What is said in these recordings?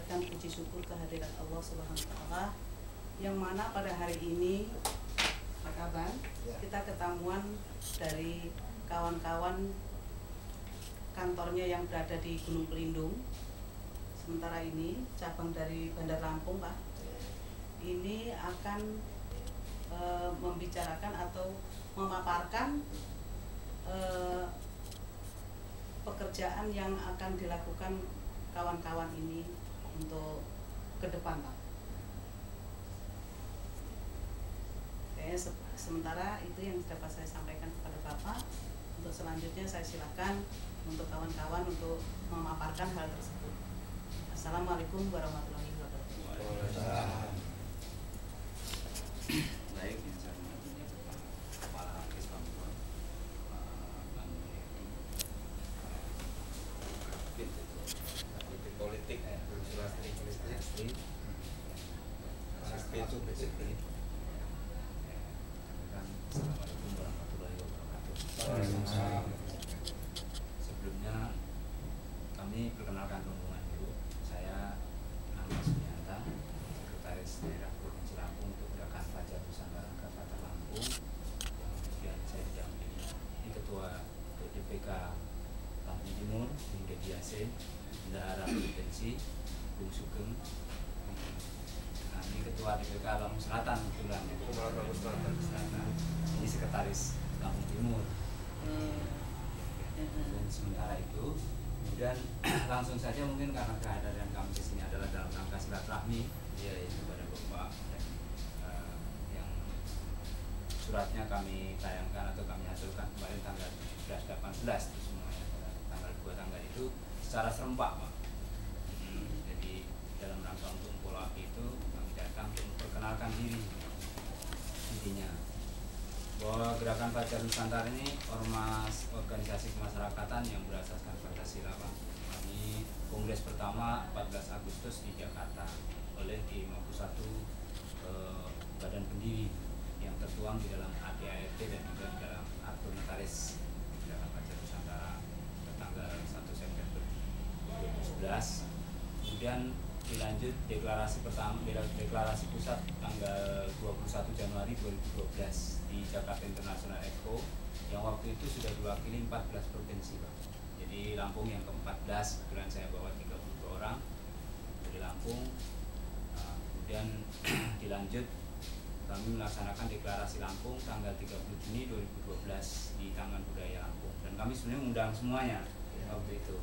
memanjatkan puji syukur kehadirat Allah Subhanahu wa taala yang mana pada hari ini Pak Kaban kita ketemuan dari kawan-kawan kantornya yang berada di Gunung Pelindung. Sementara ini cabang dari Bandar Lampung, Pak, ini akan membicarakan atau memaparkan pekerjaan yang akan dilakukan kawan-kawan ini untuk ke depan, Pak. Kayaknya sementara itu yang dapat saya sampaikan kepada Bapak. Untuk selanjutnya saya silakan untuk kawan-kawan untuk memaparkan hal tersebut. Assalamualaikum warahmatullahi wabarakatuh. Baik, yang saya hormati Kepala Kisbang politik Assalamualaikum warahmatullahi wabarakatuh. Sebelumnya kami perkenalkan rombongan dulu. Saya nama Sunyata, Sekretaris Daerah Provinsi Lampung untuk Gerakan Fajar Nusantara Kabupaten Lampung. Kemudian saya didampingi Ketua DPK Lampung Timur, Hingga Yasin, Bendahara Provinsi, Bung Sugeng. Ini Ketua DPK Lampung Selatan, kebetulan Lampung Selatan. Ini Sekretaris Lampung Timur. Dan sementara itu, kemudian langsung saja mungkin karena kehadiran kami di sini adalah dalam rangka silaturahmi kepada Bapak dan yang suratnya kami tayangkan atau kami hasilkan kemarin tanggal 17, 18 itu semuanya tanggal 2 tanggal itu secara serempak, Pak. Jadi dalam rangka untuk follow up itu kami datang untuk memperkenalkan diri. Intinya bahwa Gerakan Fajar Nusantara ini ormas organisasi kemasyarakatan yang berasaskan Pancasila, Pak. Kami kongres pertama 14 Agustus di Jakarta oleh di 51 badan pendiri yang tertuang di dalam ADART dan juga di dalam Akte Notaris Gerakan Fajar Nusantara tanggal 1 September 2011. Kemudian dilanjut deklarasi pertama, deklarasi pusat tanggal 21 Januari 2012 di Jakarta International Expo yang waktu itu sudah diwakili 14 provinsi, Pak. Jadi Lampung yang ke-14, kebetulan saya bawa 32 orang dari Lampung. Kemudian dilanjut kami melaksanakan deklarasi Lampung tanggal 30 Juni 2012 di Taman Budaya Lampung, dan kami sebenarnya mengundang semuanya waktu itu,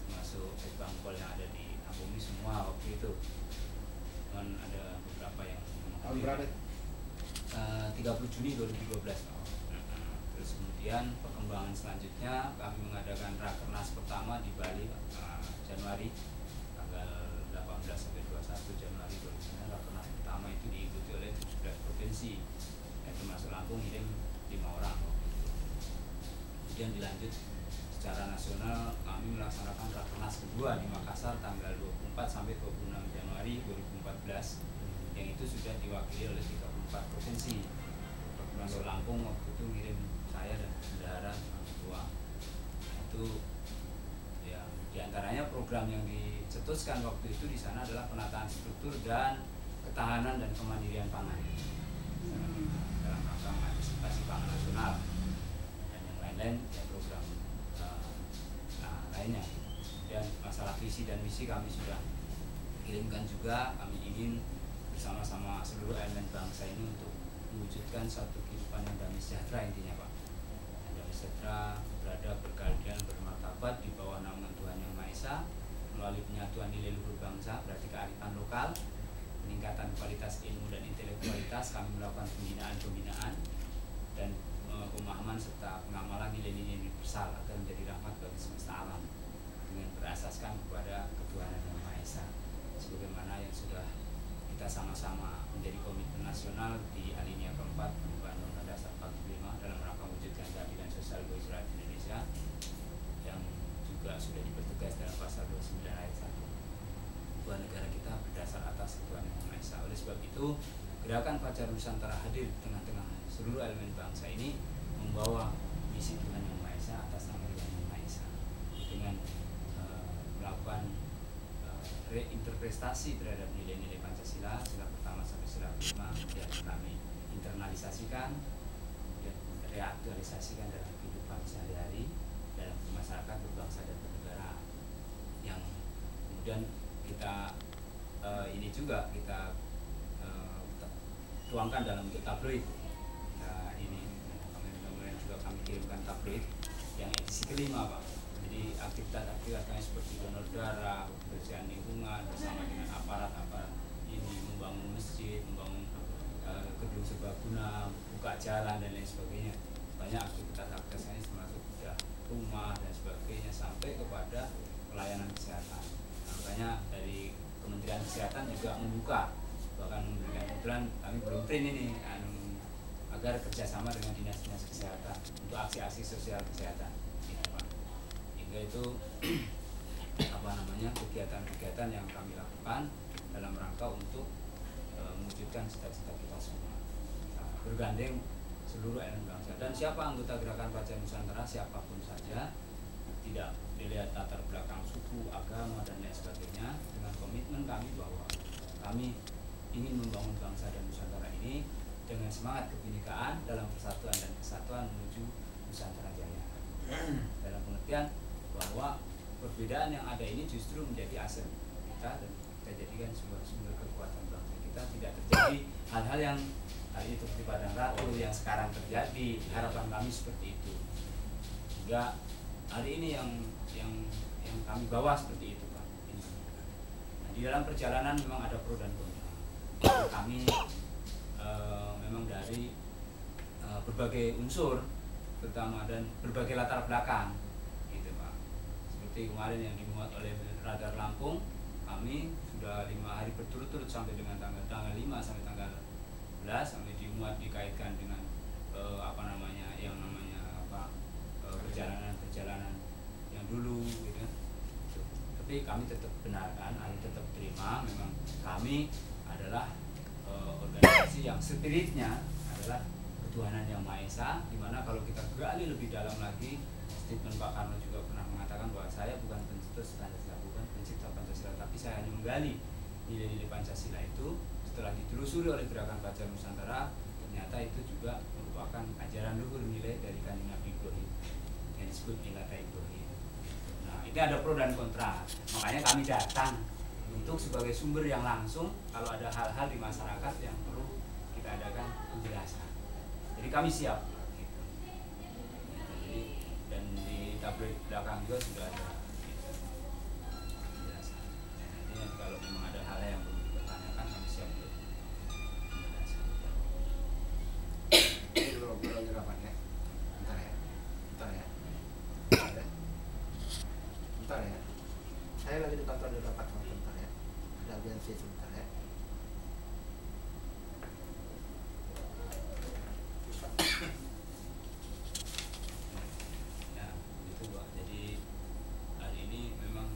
termasuk Bangpol yang ada di Lampung ini semua waktu itu. Dan ada beberapa yang tahun berapa? 30 Juni 2012. Terus kemudian perkembangan selanjutnya kami mengadakan rakernas pertama di Bali Januari tanggal 18 sampai 21 Januari 2009. Rakernas pertama itu diikuti oleh 17 provinsi, termasuk Lampung ngirim 5 orang. Kemudian dilanjut secara nasional kami melaksanakan rakernas kedua di Makassar tanggal 24 sampai 26 Januari 2014 yang itu sudah diwakili oleh 34 provinsi, termasuk Lampung waktu itu ngirim saya dan bendahara ketua. Itu ya diantaranya program yang dicetuskan waktu itu di sana adalah penataan struktur dan ketahanan dan kemandirian pangan dalam rangka mengantisipasi pangan nasional dan yang lain-lain ya program lainnya. Dan masalah visi dan misi kami sudah kirimkan juga. Kami ingin bersama-sama seluruh elemen bangsa ini untuk mewujudkan suatu kehidupan yang damai sejahtera, intinya, Pak. Yang damai sejahtera, beradab, berkeadilan, bermartabat di bawah naungan Tuhan Yang Maha Esa melalui penyatuan nilai luhur bangsa, berarti kearifan lokal, peningkatan kualitas ilmu dan intelektualitas. Kami melakukan pembinaan dan pemahaman serta pengamalan nilai-nilai universal agar menjadi rahmat bagi semesta alam dengan berasaskan kepada ketuhanan Yang Maha Esa, sebagaimana yang sudah kita sama-sama menjadi komitmen nasional di alinea keempat perubahan Undang-Undang Dasar 45 dalam rangka mewujudkan keadilan sosial bagi rakyat Indonesia yang juga sudah dipertegas dalam pasal 29 ayat 1. Tuhan negara kita berdasar atas ketuhanan Yang Maha Esa. Oleh sebab itu, Gerakan Fajar Nusantara hadir di tengah-tengah seluruh elemen bangsa ini membawa misi Tuhan Yang Maha Esa atas nama Tuhan Yang Maha Esa dengan melakukan reinterpretasi berprestasi terhadap nilai-nilai Pancasila, sila pertama sampai sila kelima, kemudian kami internalisasikan, kemudian reaktualisasikan dalam kehidupan sehari-hari, dalam masyarakat berbangsa dan bernegara. Yang kemudian kita ini juga kita tuangkan dalam bentuk tabloid. Nah, ini kemudian juga kami kirimkan tabloid yang edisi kelima, Pak. Jadi aktivitas-aktivitas kami seperti donor darah, kebersihan lingkungan bersama dengan aparat-aparat ini, membangun masjid, membangun gedung serbaguna, buka jalan dan lain sebagainya. Banyak aktivitas-aktivitas kami termasuk sudah rumah dan sebagainya sampai kepada pelayanan kesehatan. Makanya dari Kementerian Kesehatan juga membuka, bahkan memberikan kebetulan kami belum print ini agar kerjasama dengan dinas-dinas kesehatan untuk aksi-aksi sosial kesehatan. Hingga itu kegiatan-kegiatan yang kami lakukan dalam rangka untuk mewujudkan cita-cita kita semua. Nah, bergandeng seluruh elemen bangsa, dan siapa anggota Gerakan Baca Nusantara siapapun saja, tidak dilihat latar belakang suku, agama dan lain sebagainya, dengan komitmen kami bahwa kami ingin membangun bangsa dan Nusantara ini dengan semangat kebinekaan dalam persatuan dan kesatuan menuju Nusantara Jaya. Dalam pengertian bahwa perbedaan yang ada ini justru menjadi aset kita dan kita jadikan sebuah sumber kekuatan bangsa kita. Tidak terjadi hal-hal yang hari itu seperti Padang Ratu yang sekarang terjadi. Harapan kami seperti itu. Hingga hari ini yang kami bawa seperti itu, Pak. Nah, di dalam perjalanan memang ada pro dan kontra. Kami memang dari berbagai unsur, terutama dan berbagai latar belakang, gitu, Pak. Seperti kemarin yang dimuat oleh Radar Lampung, kami sudah 5 hari berturut-turut sampai dengan tanggal 5 sampai tanggal 11 sampai dimuat dikaitkan dengan perjalanan yang dulu, gitu. Tapi kami tetap benarkan, kami tetap terima, memang kami adalah organisasi yang spiritnya adalah ketuhanan yang Maha Esa, dimana kalau kita gali lebih dalam lagi, statement Pak Karno juga pernah mengatakan bahwa saya bukan pencetus Pancasila, bukan pencipta Pancasila, tapi saya hanya menggali nilai-nilai Pancasila itu. Setelah ditelusuri oleh Gerakan Baca Nusantara, ternyata itu juga merupakan ajaran luhur nilai dari Kanjeng Nabi Ibrahim yang disebut Milata Ibrahim. Nah, ini ada pro dan kontra, makanya kami datang untuk sebagai sumber yang langsung kalau ada hal-hal di masyarakat yang perlu kita adakan penjelasan. Jadi kami siap. Gitu. Jadi, dan di tabloid belakang juga sudah ada penjelasan. Nanti kalau memang ada hal yang perlu dipertanyakan, kami siap untuk menjelaskan. Ini dulu lagi rapat ya. Bentar ya. Bentar ya. Saya lagi di kantor di rapat. Audiensi sebentar ya. Ya, itu Pak. Jadi hari ini memang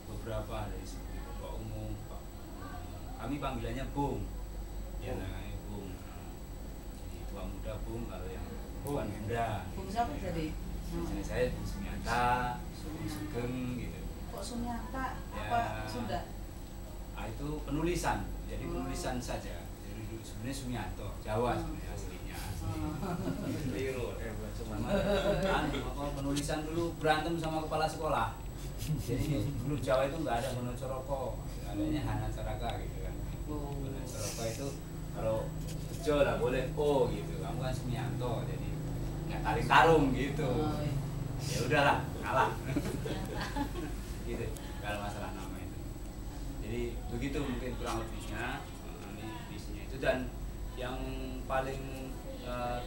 beberapa dari seperti Bapak Umum, Pak, kami panggilannya Bung. Ya, namanya Bung. Jadi tua muda Bung, kalau yang tuan muda. Bung siapa tadi? Misalnya saya Bung Sumiata, Bung Sugeng, gitu. Kok Sumiata? Ya, Apa Sunda? Itu penulisan, jadi penulisan saja. Jadi sebenarnya Sumianto, Jawa sebenarnya aslinya. Keliru, cuma penulisan dulu berantem sama kepala sekolah. Jadi dulu Jawa itu nggak ada Wonocoroko, adanya Hana Caraka gitu kan. Wonocoroko itu kalau bejo lah boleh gitu. Kamu kan Sumianto, jadi nggak tarik karung gitu. Ya udahlah, kalah. Gitu kalau masalah nama itu. Jadi begitu mungkin kurang lebihnya ini visinya itu. Dan yang paling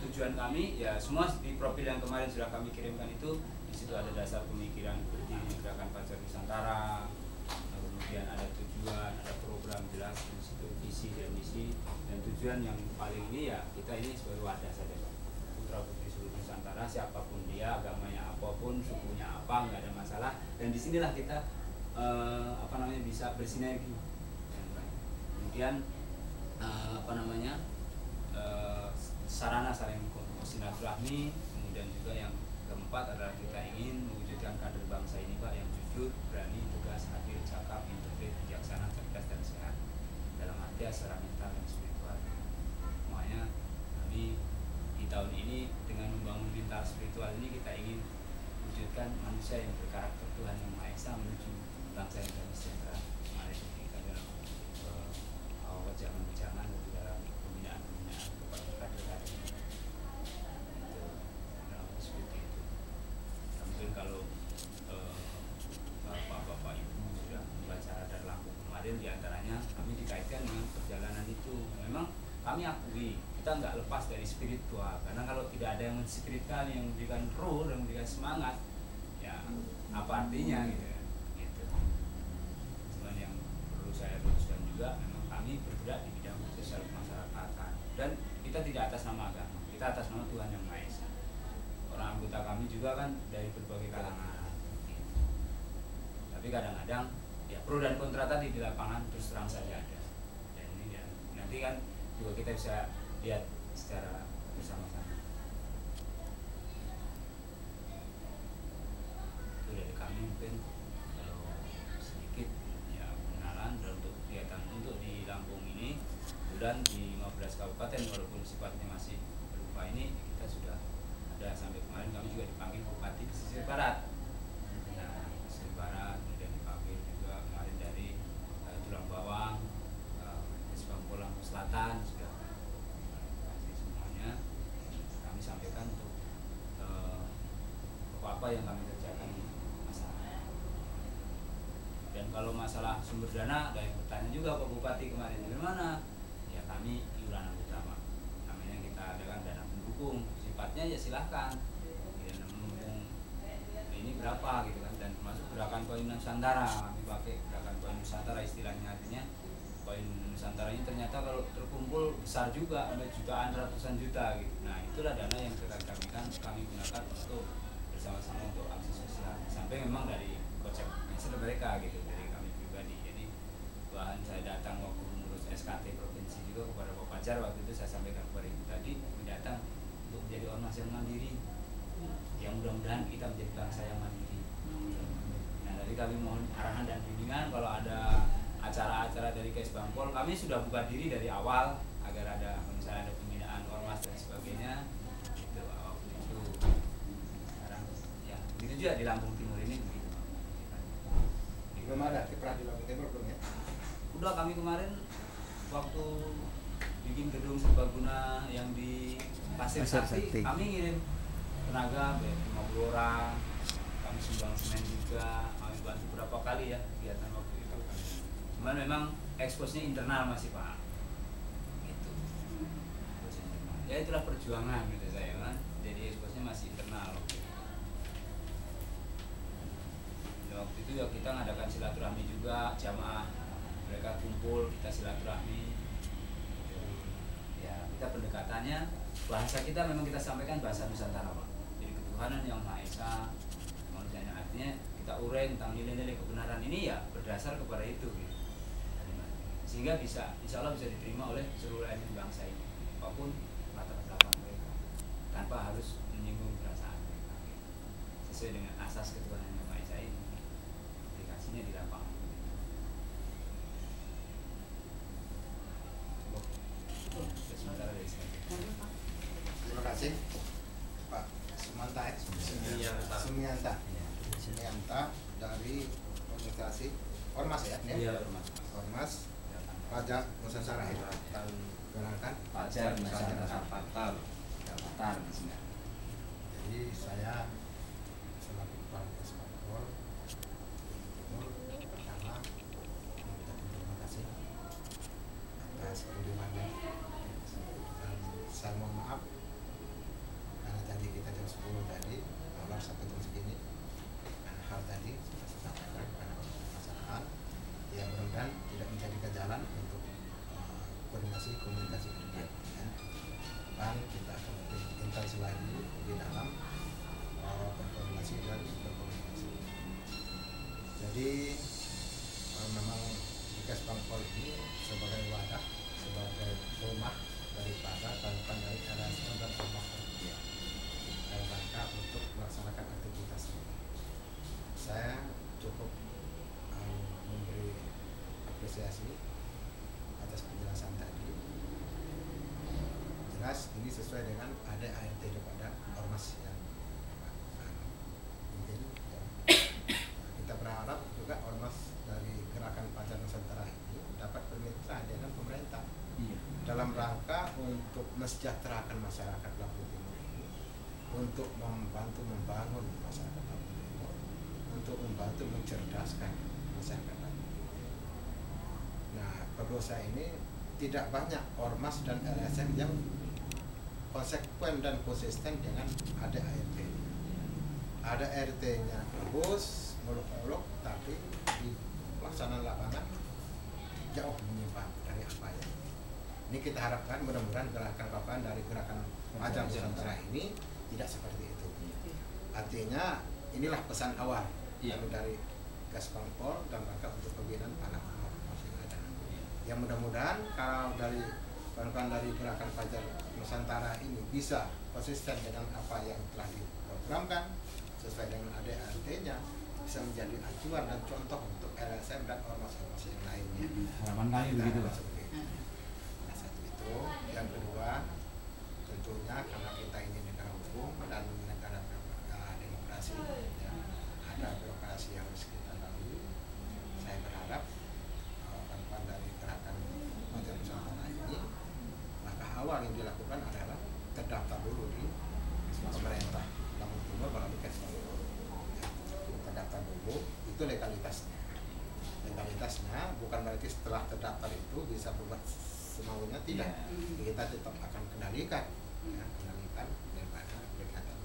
tujuan kami ya semua di profil yang kemarin sudah kami kirimkan itu. Di situ ada dasar pemikiran berdiri Gerakan Baca Nusantara, kemudian ada tujuan, ada program jelas di situ, visi dan misi, dan tujuan yang paling ini ya kita ini sebagai wadah saja, Pak. Putra putri seluruh Nusantara, siapapun dia, agamanya apapun, sukunya apa, nggak ada masalah. Dan disinilah kita bisa bersinergi. Kemudian sarana saling silaturahmi. Kemudian juga yang keempat adalah kita ingin mewujudkan kader bangsa ini, Pak, yang jujur, jujur, berani, tegas, adil, cakap, integritas, bijaksana, cerdas dan sehat dalam arti secara mental dan spiritual. Makanya kami di tahun ini dengan membangun mental spiritual ini kita ingin wujudkan manusia yang berkarakter Tuhan Yang Maha Esa menuju bangsa yang damai sejahtera. Mari kita dalam awal jangan dalam pembinaan kepada kader-kader itu seperti itu. Mungkin kalau bapak-bapak ibu sudah membaca Radar Lampung kemarin, diantaranya kami dikaitkan dengan perjalanan itu. Memang kami akui kita nggak lepas dari spiritual, karena kalau tidak ada yang menspiritkan, yang memberikan roh dan memberikan semangat, ya apa artinya gitu. Cuman yang perlu saya luruskan juga, memang kami bergerak di bidang sosial kemasyarakatan dan kita tidak atas nama agama, kita atas nama Tuhan Yang Maha Esa. Orang anggota kami juga kan dari berbagai kalangan, tapi kadang-kadang ya pro dan kontra tadi di lapangan terus terang saja ada. Dan ini ya, nanti kan juga kita bisa lihat secara bersama-sama. Itu dari kami mungkin kalau sedikit ya pengenalan dan untuk kegiatan untuk di Lampung ini. Kemudian di 15 kabupaten walaupun sifatnya masih berupa ini, kita sudah ada sampai kemarin kami juga dipanggil Bupati Pesisir Barat. Nah, Pesisir Barat kemudian dipanggil juga kemarin dari Tulang Bawang, Bangpol Lampung Selatan sudah kasih semuanya. Kami sampaikan untuk apa yang kami kerjakan di masyarakat. Dan kalau masalah sumber dana, ada yang bertanya juga Pak Bupati kemarin dari mana? Ya kami iuran utama. Namanya kita adakan dana pendukung. Sifatnya ya silahkan. Ya, mendukung ini berapa gitu kan, dan termasuk gerakan koin Nusantara. Kami pakai gerakan koin Nusantara istilahnya, artinya koin Nusantara ini ternyata kalau terkumpul besar juga, sampai jutaan, ratusan juta gitu. Nah itulah dana yang kami gunakan untuk bersama-sama untuk aksi sosial. Sampai memang dari konsep mindset mereka gitu, dari kami pribadi. Jadi bahan saya datang waktu mengurus SKT provinsi juga kepada Pak Fajar, waktu itu saya sampaikan kepada ibu tadi, datang untuk menjadi ormas yang mandiri, yang mudah-mudahan kita menjadi bangsa yang mandiri. Nah dari kami mohon arahan dan bimbingan, kalau ada acara-acara dari KS Bangpol, kami sudah buka diri dari awal agar ada misalnya ada pembinaan ormas dan sebagainya gitu. Waktu itu sekarang ya begitu juga di Lampung Timur ini begitu. Belum ada kiprah di Lampung Timur belum ya? Udah, kami kemarin waktu bikin gedung serbaguna yang di Pasir Sakti, kami ngirim tenaga 50 orang, kami sumbang semen juga, kami bantu berapa kali ya kegiatan waktu itu. Cuman memang eksposnya internal masih Pak, gitu. Ya itulah perjuangan gitu saya kan, jadi eksposnya masih internal. Ya, waktu itu ya kita ngadakan silaturahmi juga, jamaah mereka kumpul, kita silaturahmi. Ya kita pendekatannya, bahasa kita memang kita sampaikan bahasa Nusantara Pak. Jadi ketuhanan Yang Maha Esa, manusianya, artinya kita urai tentang nilai-nilai kebenaran ini ya berdasar kepada itu gitu. Sehingga bisa, insya Allah bisa diterima oleh seluruh elemen bangsa ini, apapun latar belakang mereka, tanpa harus menyinggung perasaan mereka gitu. Sesuai dengan asas ketuhanan Yang Maha Esa ini, aplikasinya di lapangan. Sementara dari saya. Terima kasih Pak Sumanta ya? Sumianta dari organisasi Ormas ya? Iya, Ormas. Ormas Pajak Nusantara ya? Gerakan Pajak Nusantara Patar di sini. Jadi saya selaku Kepala KS Bangpol Timur, pertama mengucapkan terima kasih atas kunjungannya, dan saya mohon maaf karena tadi kita jam 10 tadi malam sampai jam segini, karena hal tadi sudah saya sampaikan kepada masyarakat yang mudah-mudahan tidak menjadi kejalan untuk komunikasi kerja ya. Dan kita akan lebih intens lagi di dalam berkoordinasi dan berkomunikasi. Jadi memang KS Bangpol ini sebagai wadah, sebagai rumah daripada tanpa dari LSM dan ormas kerja dalam rangka untuk melaksanakan aktivitas ini. Saya cukup sesuai dengan ADART daripada ormas yang mungkin ya. Kita berharap juga ormas dari Gerakan Fajar Nusantara ini dapat bermitra dengan pemerintah dalam rangka untuk mesejahterakan masyarakat Lampung Timur ini, untuk membantu membangun masyarakat Lampung Timur, untuk membantu mencerdaskan masyarakat Lampung Timur. Nah, perlu saya ini tidak banyak ormas dan LSM yang konsekuen dan konsisten dengan ADART. ADART-nya bagus, muluk-muluk, tapi di pelaksanaan lapangan jauh menyimpang dari apa ya. Ini kita harapkan mudah-mudahan gerakan dari Gerakan Fajar Nusantara ini tidak seperti itu. Artinya inilah pesan awal dari Gaspangpol dan rangka untuk pembinaan anak masih ada. Yang mudah-mudahan kalau dari kawan-kawan dari Gerakan Fajar Nusantara ini bisa konsisten dengan apa yang telah diprogramkan sesuai dengan ADART-nya, bisa menjadi acuan dan contoh untuk LSM dan ormas-ormas yang lainnya. Harapan kami begitu, Pak. Nah, satu itu. Yang kedua, tentunya karena kita ini negara hukum dan negara demokrasi, ya, ada birokrasi yang harus kita lalui. Saya berharap kawan-kawan dari Gerakan Fajar Nusantara ini, langkah awal yang dilakukan adalah terdaftar dulu di pemerintah Lampung Timur melalui Kesbangpol. Terdaftar dulu, itu legalitasnya. Legalitasnya bukan berarti setelah terdaftar itu bisa berbuat semaunya, tidak. Kita tetap akan kendalikan, ya, kendalikan daripada kegiatan.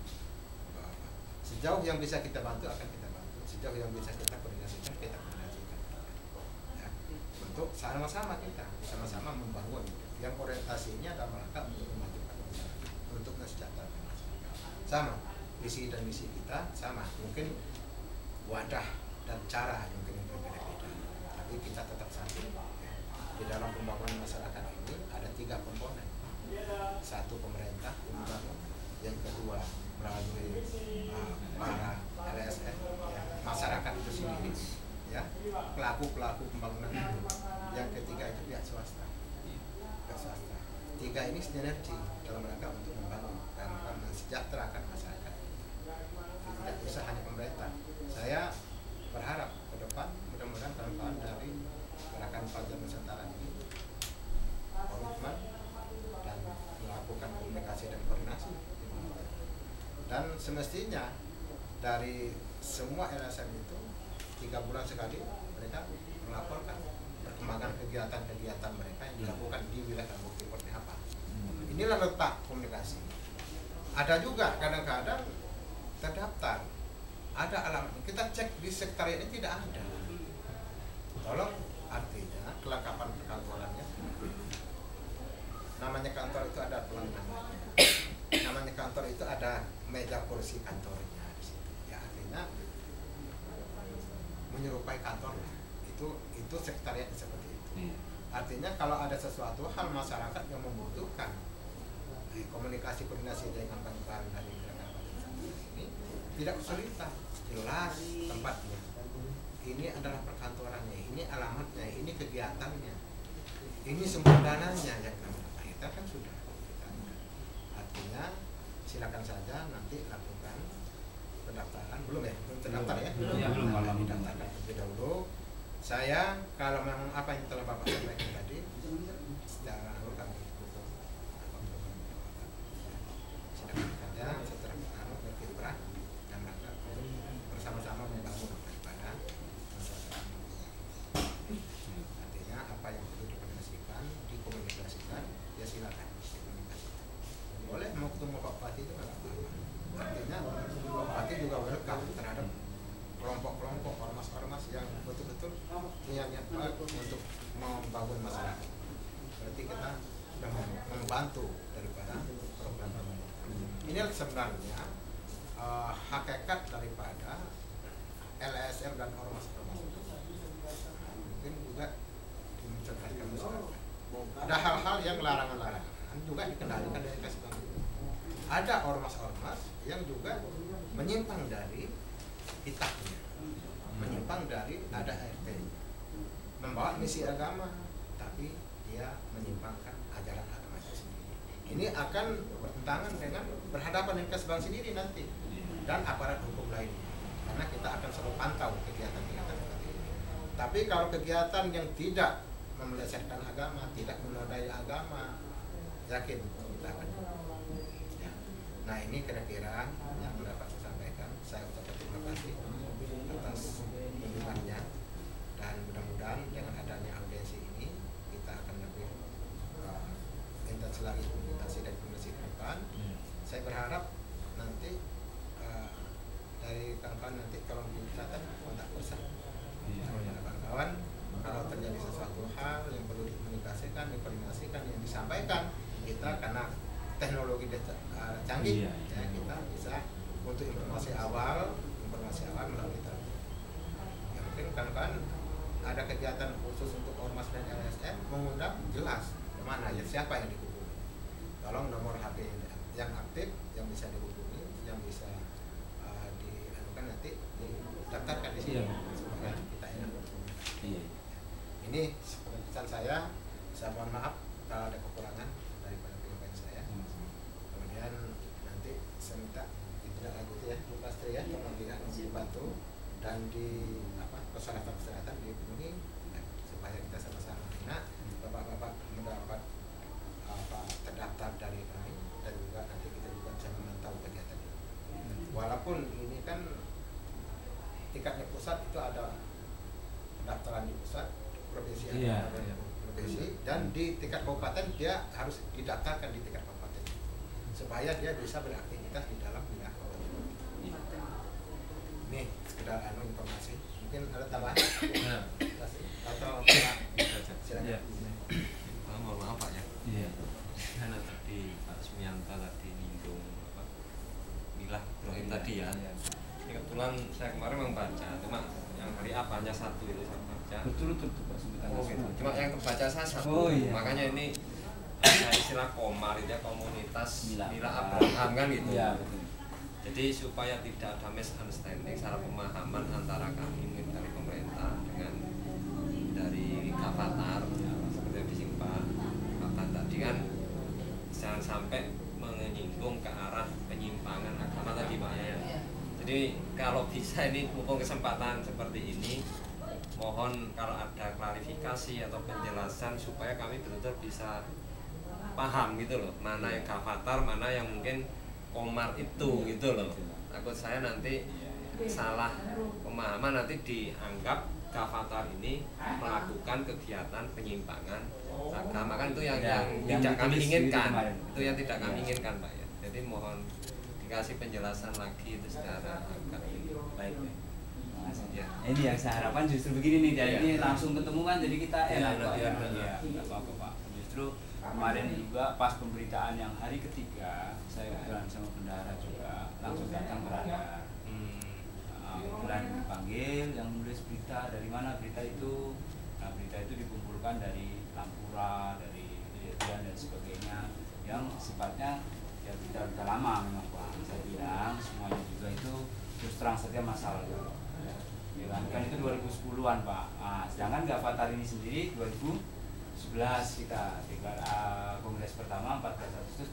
Sejauh yang bisa kita bantu akan kita bantu, sejauh yang bisa kita koordinasikan kita koordinasikan. Ya, untuk sama-sama kita sama-sama membangun yang orientasinya dalam rangka untuk memajukan masyarakat, untuk mesejahterakan masyarakat. Sama visi dan misi kita sama, mungkin wadah dan cara mungkin yang berbeda-beda, tapi kita tetap satu. Ya. Di dalam pembangunan masyarakat ini ada 3 komponen. Satu, pemerintah membangun. Yang kedua, melalui para LSM, ya, masyarakat itu sendiri, ya, pelaku pembangunan itu. Yang ketiga itu pihak swasta. Pihak swasta. 3 ini sinergi dalam rangka untuk membangun dan mensejahterakan masyarakat. Tidak bisa hanya pemerintah. Saya berharap ke depan mudah-mudahan kawan-kawan dari Gerakan Fajar Nusantara ini komitmen dan melakukan komunikasi dan koordinasi. Dan semestinya dari semua LSM itu 3 bulan sekali mereka melaporkan perkembangan kegiatan-kegiatan mereka yang dilakukan di wilayah Lampung Timur ini apa. Inilah letak komunikasi. Ada juga kadang-kadang terdaftar, ada alamat, kita cek di sekretariat ini tidak ada. Tolong, artinya kelengkapan perkantorannya. Namanya kantor itu ada pelangganannya. Namanya kantor itu ada meja kursi kantornya di situ. Ya, artinya menyerupai kantor lah. Itu sekretariat seperti itu. Artinya kalau ada sesuatu hal masyarakat yang membutuhkan komunikasi koordinasi dengan kawan-kawan dari Gerakan Fajar Nusantara ini tidak kesulitan, jelas tempatnya. Ini adalah perkantorannya, ini alamatnya, ini kegiatannya, ini sumber dananya yang kita kan sudah. Artinya silakan saja nanti lakukan pendaftaran. Belum ya? Belum terdaftar ya? Belum. Kalau didaftarkan terlebih dahulu. Saya kalau memang apa yang telah Bapak sampaikan tadi secara kami silakan saja setelah berkiprah dan rangka bersama-sama membangun daripada masyarakat. Artinya apa yang perlu dikomunikasikan, ya silakan dikomunikasikan. Boleh mau ketemu Pak Bupati itu nggak apa-apa. Artinya Pak Bupati juga welcome terhadap kelompok-kelompok ormas-ormas yang betul-betul punya niat baik untuk membangun masyarakat. Berarti kita sudah membantu daripada program pembangunan. Ini sebenarnya hakikat daripada LSM dan ormas-ormas itu. Mungkin juga mencerdaskan masyarakat. Ada hal-hal yang larangan-larangan juga dikendalikan dari Kesbangpol. Ada ormas-ormas yang juga menyimpang dari hitahnya, menyimpang dari ADART, membawa misi agama, tapi dia menyimpangkan ajaran agama itu sendiri. ini akan bertentangan dengan berhadapan dengan Kesbang sendiri nanti dan aparat hukum lain, karena kita akan selalu pantau kegiatan-kegiatan seperti ini. Tapi kalau kegiatan yang tidak melesetkan agama, tidak menodai agama, yakin kita akan. Ya. Nah ini kira-kira yang dapat saya sampaikan. Saya ucapkan terima kasih atas kunjungannya, dan mudah-mudahan dengan adanya audiensi ini kita akan lebih intens lagi komunikasi dan komunikasi ke depan. Saya berharap nanti dari kawan-kawan nanti kalau mencatat kontak person kawan-kawan, kalau terjadi sesuatu hal yang perlu dikomunikasikan, informasikan, yang disampaikan kita, karena teknologi canggih, ya, kita bisa untuk informasi awal melalui telepon. Ya, mungkin kawan-kawan ada kegiatan khusus untuk ormas dan LSM, mengundang jelas kemana ya, siapa yang dihubungi. Tolong nomor HP yang aktif, yang bisa dihubungi, yang bisa dianukan nanti didaftarkan di sini supaya kita enak berkomunikasi. Ini pesan saya mohon maaf kalau ada kekurangan daripada penyampaian saya. Kemudian nanti saya minta ditindaklanjuti ya, Bu Pastri ya, tolong dibantu dan di persyaratan dipenuhi ya, supaya kita sama-sama enak, bapak-bapak mendapat terdaftar dari kami, dan juga nanti kita juga bisa memantau kegiatan ini. Walaupun ini kan tingkatnya pusat itu ada pendaftaran di pusat, provinsi provinsi, dan di tingkat kabupaten dia harus didaftarkan di tingkat kabupaten supaya dia bisa beraktivitas di dalam wilayah kabupaten. Ini sekedar informasi. Mungkin ada tambahan? Atau silakan. Mohon maaf Pak ya. Karena tadi Pak Sumianto tadi nyinggung milah Ibrahim tadi ya. Ini kebetulan saya kemarin membaca, cuma yang hari apanya satu itu saya baca. Betul Pak sebentar. Oh gitu. Cuma yang kebaca saya satu. Oh, iya. Makanya ini ada istilah komar itu ya, komunitas milah Abraham kan gitu. Iya, betul. Jadi supaya tidak ada misunderstanding salah pemahaman antara kami mungkin dari pemerintah dengan dari Kafatar seperti yang disingkat tadi kan, jangan sampai menyinggung ke arah penyimpangan agama tadi Pak ya. Jadi kalau bisa ini mumpung kesempatan seperti ini, mohon kalau ada klarifikasi atau penjelasan supaya kami betul-betul bisa paham gitu loh, mana yang Kafatar, mana yang mungkin komar itu gitu loh. Takut saya nanti salah pemahaman, nanti dianggap Kafatar ini melakukan kegiatan penyimpangan agama, kan itu yang tidak kami inginkan, itu yang tidak kami inginkan Pak ya. Jadi mohon dikasih penjelasan lagi itu secara agak Baik. ya. Ini yang saya harapkan justru begini nih, jadi ini langsung ketemu kan, jadi kita enak Pak. Iya, Nggak apa-apa Pak. Justru kemarin juga pas pemberitaan yang hari ketiga, saya kebetulan sama bendahara juga langsung datang berada. Kemudian dipanggil yang menulis berita, dari mana berita itu. Nah berita itu dikumpulkan dari Lampura, dari Irian dan sebagainya, yang sifatnya ya berita lama memang Pak. Saya bilang semuanya juga itu terus terang saja masalah ya kan itu 2010-an Pak. Nah, sedangkan Kafatar ini sendiri 2011 kita kongres pertama 14 Agustus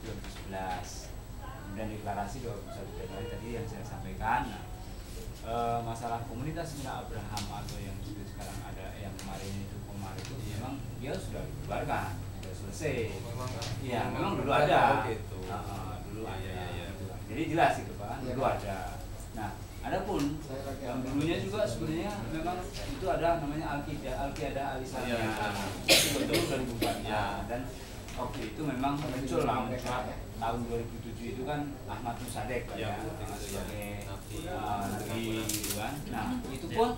2011, kemudian deklarasi 21 Januari tadi yang saya sampaikan. Nah, masalah komunitas milah Abraham atau yang sekarang ada yang kemarin itu kemarin itu memang dia sudah dibubarkan, sudah selesai. Iya, memang dulu ada. Dulu ada. Jadi jelas itu Pak, dulu ada. Nah, adapun yang dulunya juga sebenarnya memang itu ada namanya Al-Qiyadah Al-Islamiyah. Itu betul dan bukannya. Dan waktu itu memang muncul lah tahun 2007 itu kan Ahmad Musadek ya, sebagai nabi gitu kan. Nah itu pun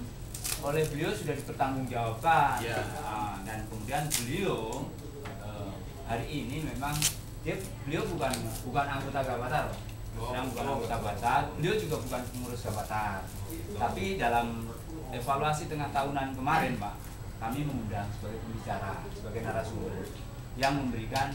oleh beliau sudah dipertanggungjawabkan. Dan kemudian beliau hari ini memang beliau bukan anggota Kafatar, bukan anggota Kafatar. Beliau juga bukan pengurus Kafatar. Tapi dalam evaluasi tengah tahunan kemarin Pak, kami mengundang sebagai pembicara, sebagai narasumber yang memberikan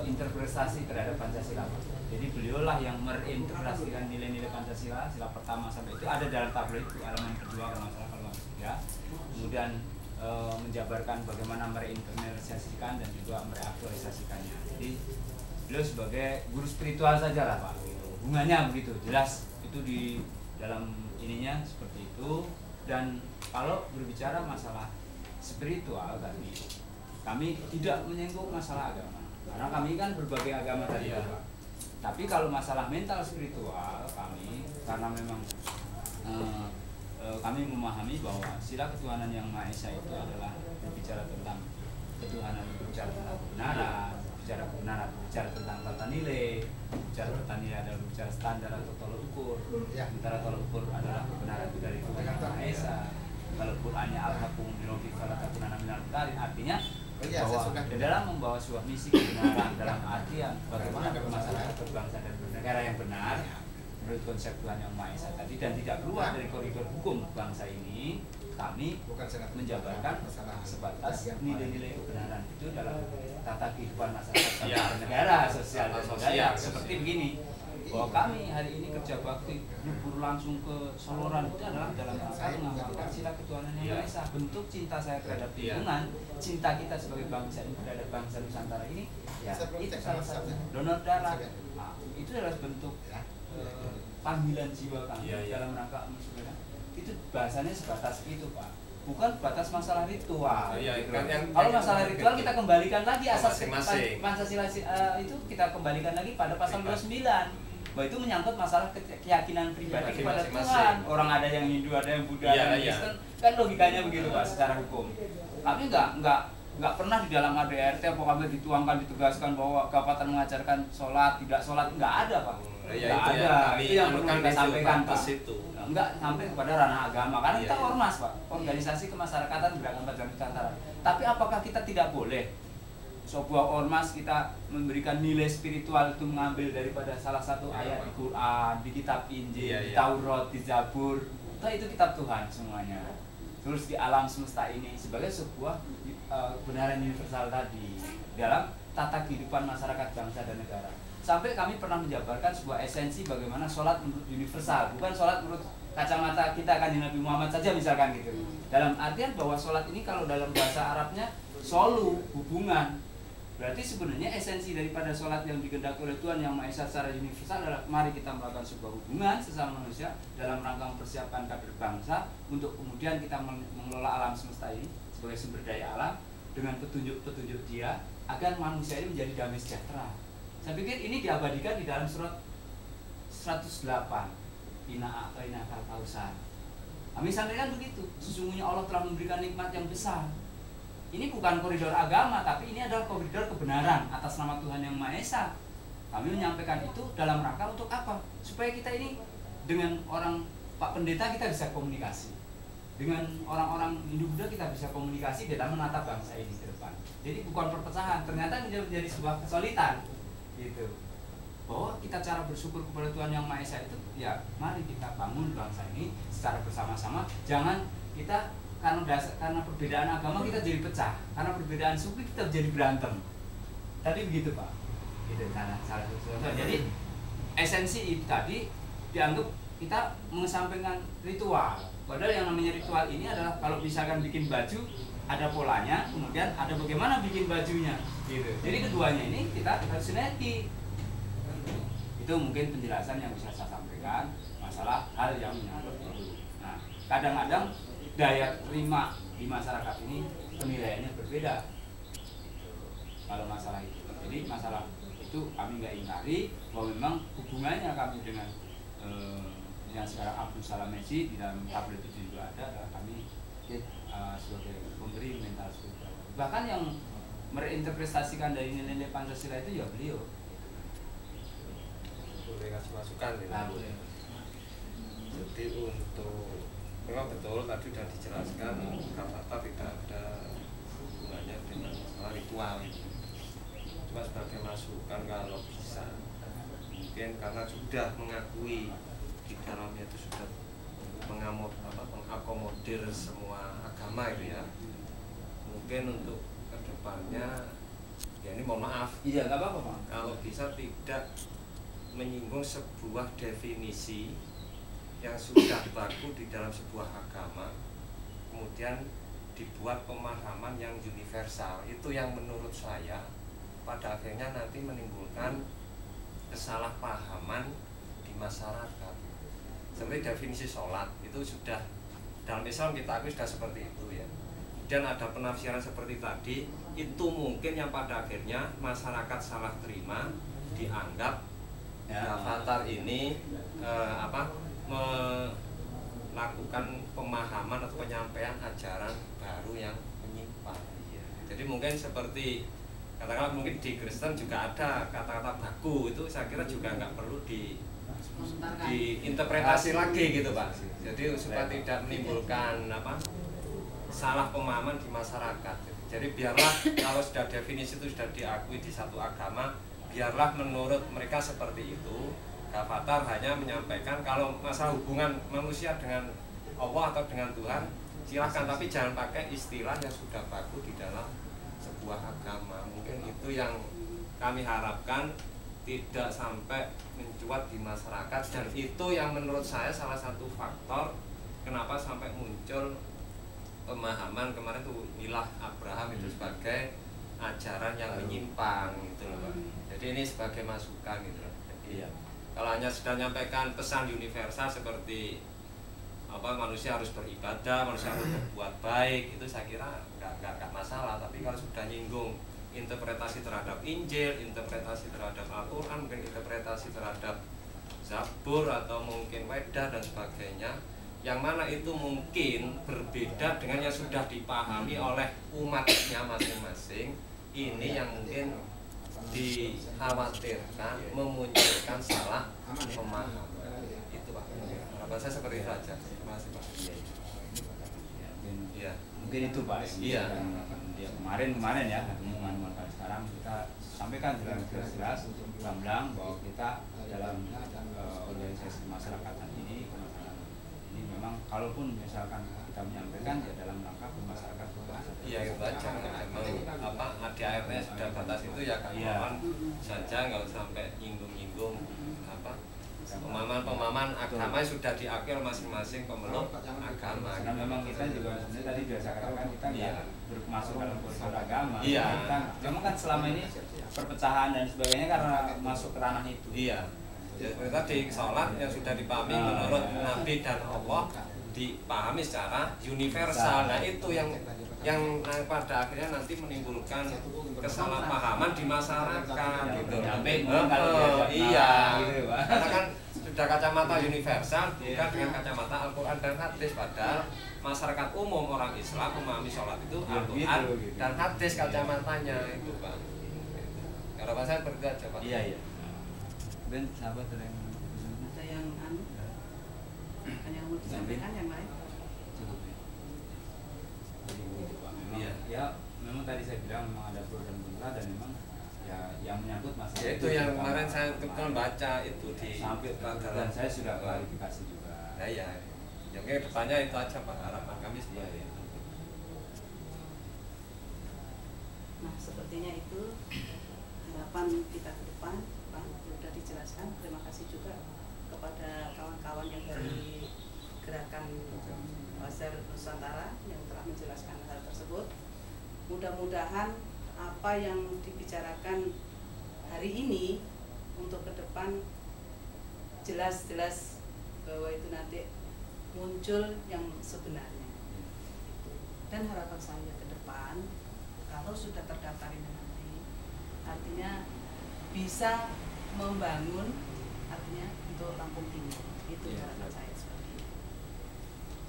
interpretasi terhadap Pancasila. Jadi beliaulah yang merinterpretasikan nilai-nilai Pancasila, sila pertama sampai itu ada dalam tabloid itu elemen kedua kalau nggak salah, kalau nggak salah. Kemudian menjabarkan bagaimana mereinterpretasikan dan juga mereaktualisasikannya. Jadi beliau sebagai guru spiritual saja lah Pak, gitu. Hubungannya begitu jelas itu di dalam ininya seperti itu. Dan kalau berbicara masalah spiritual tadi, kami tidak menyinggung masalah agama karena kami kan berbagai agama tadi Pak. Tapi kalau masalah mental spiritual kami, karena memang kami memahami bahwa sila ketuhanan yang Maha Esa itu adalah berbicara tentang ketuhanan, berbicara tentang kebenaran, bicara kebenaran, bicara tentang tata nilai, bicara tata nilai adalah berbicara standar atau tolok ukur. Sementara tolok ukur adalah kebenaran itu dari Tuhan Yang Maha Esa. Kalau Qur'annya al-hakum birofi falatakunana minal mutarin, artinya bahwa di dalam membawa sebuah misi kebenaran dalam artian bagaimana bermasyarakat, berbangsa dan bernegara yang benar menurut konsep Tuhan Yang Maha Esa tadi, dan tidak keluar dari koridor hukum bangsa ini, kami menjabarkan sebatas nilai-nilai kebenaran itu dalam tata kehidupan masyarakat dan negara, sosial dan budaya. Seperti begini, bahwa kami hari ini kerja bakti libur langsung ke Soloran itu adalah dalam rangka mengamalkan sila ketuhanan Yang Maha Esa. Bentuk cinta saya terhadap lingkungan, cinta kita sebagai bangsa ini terhadap bangsa Nusantara ini, ya itu salah satu donor darah. Nah, itu adalah bentuk panggilan jiwa kami dalam rangka mensyukurkan. Itu bahasanya sebatas itu Pak, bukan batas masalah ritual. Kalau masalah ritual kita kembalikan lagi asas Pancasila itu kita kembalikan lagi pada pasal 29 bahwa itu menyangkut masalah keyakinan pribadi kepada Tuhan. Orang ada yang Hindu, ada yang Buddha, ada yang Kristen, kan logikanya begitu Pak secara hukum. Kami nggak pernah di dalam ADRT apa kami dituangkan, ditugaskan bahwa kabupaten mengajarkan sholat, tidak sholat, nggak ada Pak. Nggak ada. Itu yang perlu kita sampaikan Pak. Nggak sampai kepada ranah agama karena kita ormas Pak, organisasi kemasyarakatan Gerakan Pelajar Nusantara. Tapi apakah kita tidak boleh sebuah ormas kita memberikan nilai spiritual itu mengambil daripada salah satu ayat di Quran, di kitab Injil, di Taurat, di Zabur, itu kitab Tuhan semuanya. Terus di alam semesta ini sebagai sebuah kebenaran universal tadi dalam tata kehidupan masyarakat, bangsa dan negara. Sampai kami pernah menjabarkan sebuah esensi bagaimana sholat menurut universal, bukan sholat menurut kacamata kita kan Nabi Muhammad saja misalkan gitu. Dalam artian bahwa sholat ini kalau dalam bahasa Arabnya solu, hubungan. Berarti sebenarnya esensi daripada sholat yang digendaki oleh Tuhan Yang Maha Esa secara universal adalah mari kita melakukan sebuah hubungan sesama manusia dalam rangka mempersiapkan kader bangsa untuk kemudian kita mengelola alam semesta ini sebagai sumber daya alam dengan petunjuk-petunjuk Dia agar manusia ini menjadi damai sejahtera. Saya pikir ini diabadikan di dalam surat 108 Ina kal kausar. Kami sampaikan begitu, sesungguhnya Allah telah memberikan nikmat yang besar. Ini bukan koridor agama, tapi ini adalah koridor kebenaran atas nama Tuhan Yang Maha Esa. Kami menyampaikan itu dalam rangka untuk apa? Supaya kita ini dengan orang Pak Pendeta kita bisa komunikasi, dengan orang-orang Hindu Buddha kita bisa komunikasi dalam menata bangsa ini ke depan. Jadi bukan perpecahan, ternyata menjadi sebuah kesulitan, gitu. Bahwa kita cara bersyukur kepada Tuhan Yang Maha Esa itu, ya mari kita bangun bangsa ini secara bersama-sama. Jangan kita karena perbedaan agama kita jadi pecah, karena perbedaan suku kita jadi berantem. Tadi begitu Pak. Itu salah satu. Jadi esensi itu tadi dianggap kita mengesampingkan ritual. Padahal yang namanya ritual ini adalah kalau misalkan bikin baju ada polanya, kemudian ada bagaimana bikin bajunya, gitu. Jadi keduanya ini kita harus sinergi. Itu mungkin penjelasan yang bisa saya sampaikan masalah hal yang menyangkut itu. Nah, kadang-kadang daya terima di masyarakat ini penilaiannya berbeda kalau masalah itu. Jadi masalah itu kami nggak ingkari bahwa memang hubungannya kami dengan yang sekarang Abdul Salam Messi di dalam tablet itu juga ada, adalah kami sebagai pemberi mental spiritual. Bahkan yang mereinterpretasikan dari nilai-nilai Pancasila itu ya beliau. Boleh kasih masukan ya? Nah, boleh. Jadi untuk memang betul tadi sudah dijelaskan kata tidak ada hubungannya dengan masalah ritual. Cuma sebagai masukan kalau bisa mungkin karena sudah mengakui di dalamnya itu sudah mengakomodir semua agama itu ya, mungkin untuk kedepannya ya ini mohon maaf Iya, nggak apa-apa Pak. kalau bisa tidak menyinggung sebuah definisi yang sudah berlaku di dalam sebuah agama, kemudian dibuat pemahaman yang universal. Itu yang menurut saya pada akhirnya nanti menimbulkan kesalahpahaman di masyarakat. Seperti definisi sholat itu sudah dalam Islam kita akui sudah seperti itu ya. Dan ada penafsiran seperti tadi, itu mungkin yang pada akhirnya masyarakat salah terima, dianggap Gavatar ini melakukan pemahaman atau penyampaian ajaran baru yang menyimpang. Jadi mungkin seperti katakanlah mungkin di Kristen juga ada kata-kata baku, itu saya kira juga nggak perlu diinterpretasi lagi gitu Pak. Jadi supaya tidak menimbulkan salah pemahaman di masyarakat. Jadi biarlah kalau sudah definisi itu sudah diakui di satu agama, biarlah menurut mereka seperti itu. Gavatar hanya menyampaikan kalau masalah hubungan manusia dengan Allah atau dengan Tuhan silahkan, tapi jangan pakai istilah yang sudah baku di dalam sebuah agama. Mungkin itu yang kami harapkan tidak sampai mencuat di masyarakat, dan itu yang menurut saya salah satu faktor kenapa sampai muncul pemahaman kemarin tuh milah Abraham itu sebagai ajaran yang menyimpang gitu loh Pak. Jadi ini sebagai masukan gitu loh. Jadi kalau hanya sudah menyampaikan pesan universal seperti manusia harus beribadah, manusia harus berbuat baik, itu saya kira nggak masalah. Tapi kalau sudah nyinggung interpretasi terhadap Injil, interpretasi terhadap Al-Quran, mungkin interpretasi terhadap Zabur atau mungkin Wedah dan sebagainya, yang mana itu mungkin berbeda dengan yang sudah dipahami oleh umatnya masing-masing, ini yang mungkin dikhawatirkan memunculkan salah pemahaman. Itu Pak. Harapan saya seperti itu saja. Terima kasih Pak. Iya. Mungkin itu Pak. Iya. Kemarin ya, sekarang kita sampaikan dengan jelas gamblang bahwa kita dalam organisasi masyarakatan ini memang kalaupun misalkan kita menyampaikan ya dalam rangka pemasyarakat. Iya itu aja. Memang ADART sudah batas itu ya kawan saja, nggak sampai nyinggung-nyinggung pemahaman agama sudah diakil masing-masing pemeluk agama. Karena memang kita juga sebenarnya tadi biasa katakan kita nggak masuk dalam koridor agama. Iya. Memang kan selama ini perpecahan dan sebagainya karena masuk ke ranah itu. Iya. Jadi tadi sholat yang sudah dipahami menurut Nabi dan Allah dipahami secara universal. Nah itu yang pada akhirnya nanti menimbulkan kesalahpahaman di masyarakat gitu. Iya. Karena kan sudah kacamata universal bukan dengan kacamata Al-Quran dan hadis, padahal masyarakat umum orang Islam memahami sholat itu Al-Quran dan hadis kacamatanya itu Pak. Harapan saya seperti itu aja Pak. Iya. Ben sahabat ada yang yang mau disampaikan yang lain? Cukup ya. Iya. Ya memang tadi saya bilang memang ada pro dan kontra, dan memang ya yang menyangkut masalah ya, itu yang kemarin saya kebetulan baca itu di sampai dan saya sudah klarifikasi juga. Nah ya, yang ke depannya itu aja Pak, harapan kami seperti itu. Nah sepertinya itu harapan kita ke depan Pak, sudah dijelaskan. Terima kasih juga kepada kawan-kawan yang dari Gerakan Bazar Nusantara yang telah menjelaskan hal tersebut. Mudah-mudahan apa yang dibicarakan hari ini untuk ke depan jelas-jelas bahwa itu nanti muncul yang sebenarnya. Dan harapan saya ke depan, kalau sudah terdaftar ini nanti, artinya bisa membangun, artinya untuk Lampung Timur. Itu harapan saya seperti itu.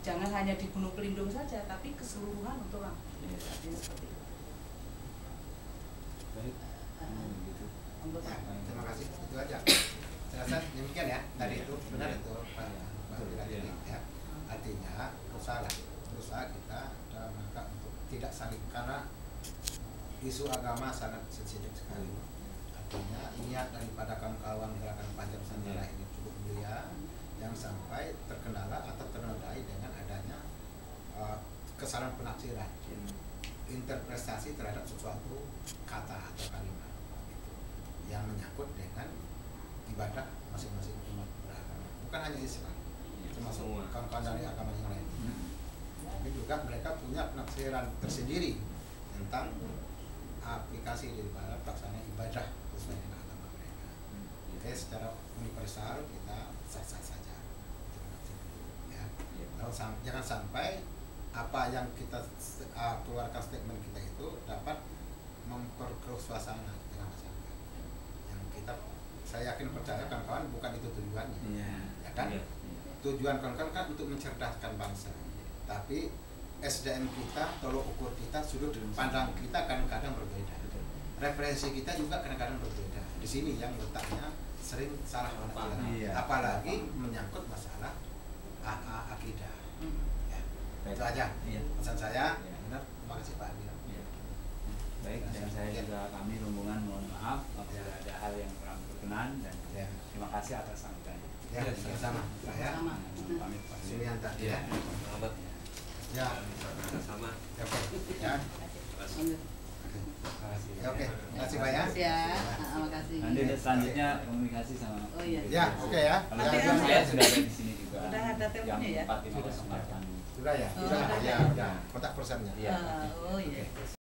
Jangan hanya di Gunung Pelindung saja, tapi keseluruhan untuk Lampung Timur. Artinya seperti itu. Baik. Untuk Terima kasih. Itu aja. Saya rasa demikian ya. Tadi itu benar itu Pak Dirajini ya. Artinya berusaha kita dalam rangka untuk tidak saling, karena isu agama sangat sensitif sekali. Artinya niat daripada kawan-kawan Gerakan Bazar Nusantara ini cukup mulia, yang sampai terkendala atau ternodai dengan adanya kesalahan penafsiran, interpretasi terhadap sesuatu kata atau kalimat gitu, yang menyangkut dengan ibadah masing-masing umat beragama, bukan hanya Islam, termasuk kawan-kawan dari agama yang lain. Tapi juga mereka punya penafsiran tersendiri tentang aplikasi daripada pelaksanaan ibadah sesuai dengan agama mereka. Oke, secara universal kita sah-sah saja. Ya. Jangan sampai apa yang kita keluarkan statement kita itu dapat memperkeruh suasana dengan masyarakat. Yang kita, saya yakin percaya kawan-kawan bukan itu tujuannya, ya kan? Tujuan kawan-kawan kan untuk mencerdaskan bangsa. Tapi SDM kita, tolok ukur kita, sudut pandang kita kadang-kadang berbeda. Referensi kita juga kadang-kadang berbeda. Di sini yang letaknya sering salah penafsiran. Apalagi menyangkut masalah akidah. Ya. Itu aja pesan saya. Benar. Terima kasih Pak Adil. Baik, dan saya juga kami rombongan mohon maaf apabila ada hal yang kurang berkenan dan terima kasih atas sambutannya. Ya, sama-sama. Saya Pamit Pak Sulian tadi ya. Selamat. Ya, Sama. oke. Ya. Ya, oke. Terima kasih Pak ya. Ya, makasih. Nanti selanjutnya komunikasi sama. Oh iya. Ya, oke ya. Kalau Nanti juga ada. saya sudah ada di sini juga. Udah ada teleponnya ya? Jam 4.58. Sudah ya? Oh, Sudah. udah. Ya, udah. Kontak personnya. Iya. Oh iya.